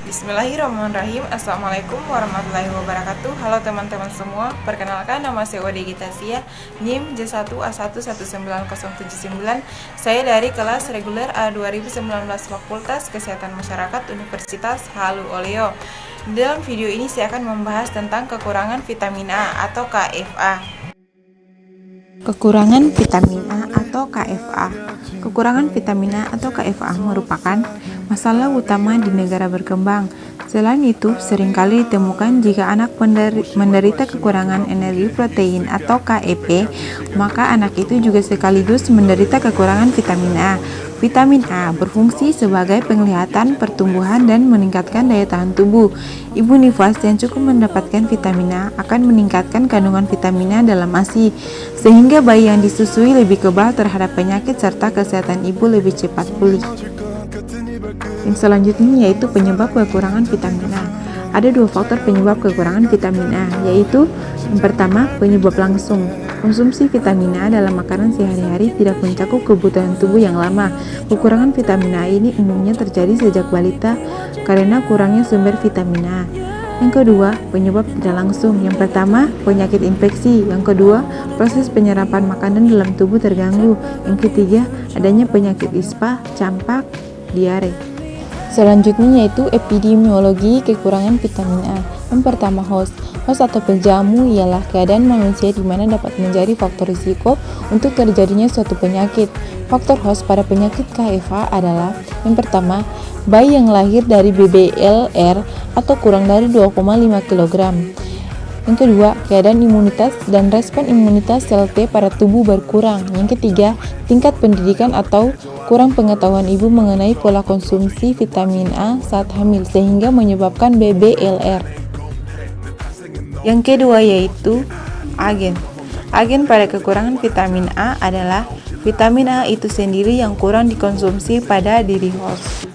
Bismillahirrahmanirrahim. Assalamualaikum warahmatullahi wabarakatuh. Halo teman-teman semua. Perkenalkan, nama saya Ode Gitasia, NIM J1A1190079. Saya dari kelas reguler A2019 Fakultas Kesehatan Masyarakat Universitas Halu Oleo. Dalam video ini saya akan membahas tentang kekurangan vitamin A atau KFA. Kekurangan vitamin A atau KFA. Kekurangan vitamin A atau KFA merupakan masalah utama di negara berkembang. Selain itu, seringkali ditemukan jika anak menderita kekurangan energi protein atau KEP, maka anak itu juga sekaligus menderita kekurangan vitamin A. Vitamin A berfungsi sebagai penglihatan, pertumbuhan, dan meningkatkan daya tahan tubuh. Ibu nifas yang cukup mendapatkan vitamin A akan meningkatkan kandungan vitamin A dalam ASI, sehingga bayi yang disusui lebih kebal terhadap penyakit serta kesehatan ibu lebih cepat pulih. Yang selanjutnya yaitu penyebab kekurangan vitamin A. Ada dua faktor penyebab kekurangan vitamin A, yaitu yang pertama, penyebab langsung. Konsumsi vitamin A dalam makanan sehari-hari tidak mencakup kebutuhan tubuh yang lama. Kekurangan vitamin A ini umumnya terjadi sejak balita karena kurangnya sumber vitamin A. Yang kedua, penyebab tidak langsung. Yang pertama, penyakit infeksi. Yang kedua, proses penyerapan makanan dalam tubuh terganggu. Yang ketiga, adanya penyakit ispa, campak, diare. Selanjutnya yaitu epidemiologi kekurangan vitamin A. Yang pertama, host atau penjamu ialah keadaan manusia di mana dapat menjadi faktor risiko untuk terjadinya suatu penyakit. Faktor host pada penyakit KFA adalah yang pertama, bayi yang lahir dari BBLR atau kurang dari 2,5 kg. Yang kedua, keadaan imunitas dan respon imunitas sel T pada tubuh berkurang. Yang ketiga, tingkat pendidikan atau kurang pengetahuan ibu mengenai pola konsumsi vitamin A saat hamil sehingga menyebabkan BBLR. Yang kedua yaitu agen. Agen pada kekurangan vitamin A adalah vitamin A itu sendiri yang kurang dikonsumsi pada diri host.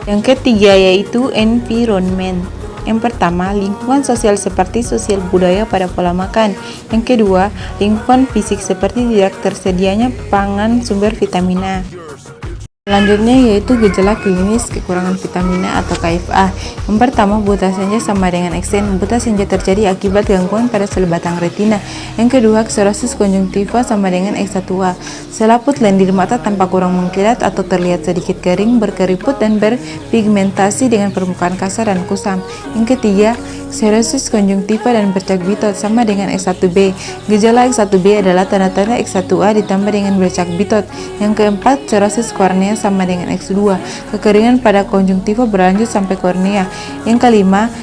Yang ketiga yaitu environment. Yang pertama, lingkungan sosial seperti sosial budaya pada pola makan. Yang kedua, lingkungan fisik seperti tidak tersedianya pangan sumber vitamin A. Selanjutnya yaitu gejala klinis kekurangan vitamin A atau KFA. Yang pertama, buta senja sama dengan eksen. Buta senja terjadi akibat gangguan pada sel batang retina. Yang kedua, ksenosis konjungtiva sama dengan X1A. Selaput lendir mata tampak kurang mengkilat atau terlihat sedikit kering, berkeriput dan berpigmentasi dengan permukaan kasar dan kusam. Yang ketiga, ksenosis konjungtiva dan bercak bitot sama dengan X1B. Gejala X1B adalah tanda-tanda X1A ditambah dengan bercak bitot. Yang keempat, ksenosis kornea sama dengan X2. Kekeringan pada konjungtiva berlanjut sampai kornea. Yang kelima,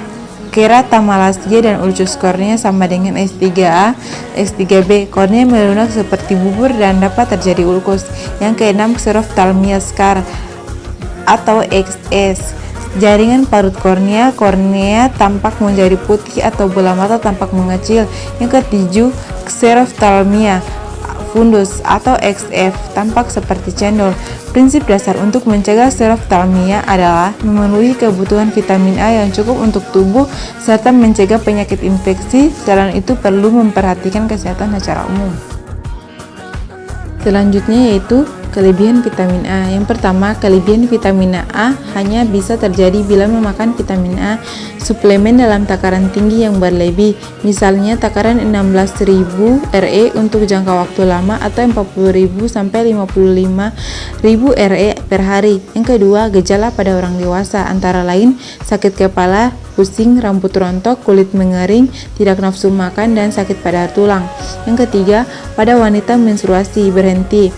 keratamalasia dan ulcus kornea sama dengan S3A, S3B. Kornea melunak seperti bubur dan dapat terjadi ulkus. Yang keenam, xeroftalmia scar atau XS. Jaringan parut kornea tampak menjadi putih atau bola mata tampak mengecil. Yang ketujuh, xeroftalmia fundus atau XF tampak seperti cendol. Prinsip dasar untuk mencegah xeroftalmia adalah memenuhi kebutuhan vitamin A yang cukup untuk tubuh serta mencegah penyakit infeksi. Selain itu perlu memperhatikan kesehatan secara umum. Selanjutnya yaitu kelebihan vitamin A. Yang pertama, kelebihan vitamin A hanya bisa terjadi bila memakan vitamin A suplemen dalam takaran tinggi yang berlebih. Misalnya takaran 16.000 RE untuk jangka waktu lama atau 40.000 sampai 55.000 RE per hari. Yang kedua, gejala pada orang dewasa antara lain sakit kepala, pusing, rambut rontok, kulit mengering, tidak nafsu makan, dan sakit pada tulang. Yang ketiga, pada wanita menstruasi berhenti.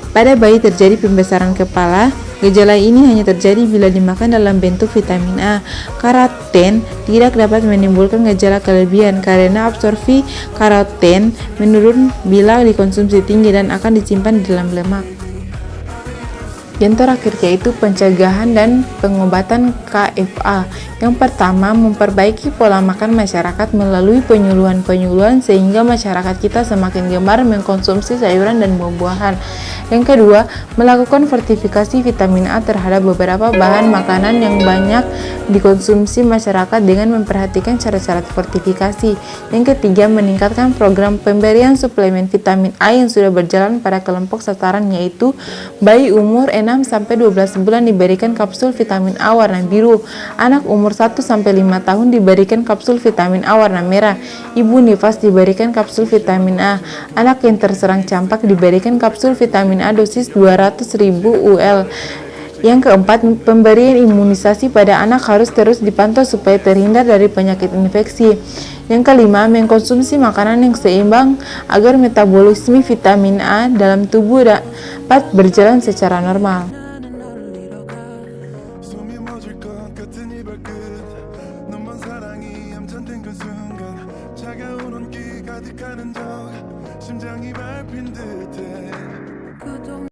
Pada bayi terjadi pembesaran kepala. Gejala ini hanya terjadi bila dimakan dalam bentuk vitamin A. Karoten tidak dapat menimbulkan gejala kelebihan karena absorpsi karoten menurun bila dikonsumsi tinggi dan akan disimpan di dalam lemak. Yang terakhir yaitu pencegahan dan pengobatan KFA. Yang pertama, memperbaiki pola makan masyarakat melalui penyuluhan sehingga masyarakat kita semakin gemar mengkonsumsi sayuran dan buah-buahan. Yang kedua, melakukan fortifikasi vitamin A terhadap beberapa bahan makanan yang banyak dikonsumsi masyarakat dengan memperhatikan syarat-syarat fortifikasi. Yang ketiga, meningkatkan program pemberian suplemen vitamin A yang sudah berjalan pada kelompok sasaran yaitu bayi umur 6 6-12 bulan diberikan kapsul vitamin A warna biru. Anak umur 1-5 tahun diberikan kapsul vitamin A warna merah. Ibu nifas diberikan kapsul vitamin A. Anak yang terserang campak diberikan kapsul vitamin A dosis 200.000 UL. Yang keempat, pemberian imunisasi pada anak harus terus dipantau supaya terhindar dari penyakit infeksi. Yang kelima, mengkonsumsi makanan yang seimbang agar metabolisme vitamin A dalam tubuh dapat berjalan secara normal. 차가운 온기 가득한 흔적 심장이 밟힌 듯해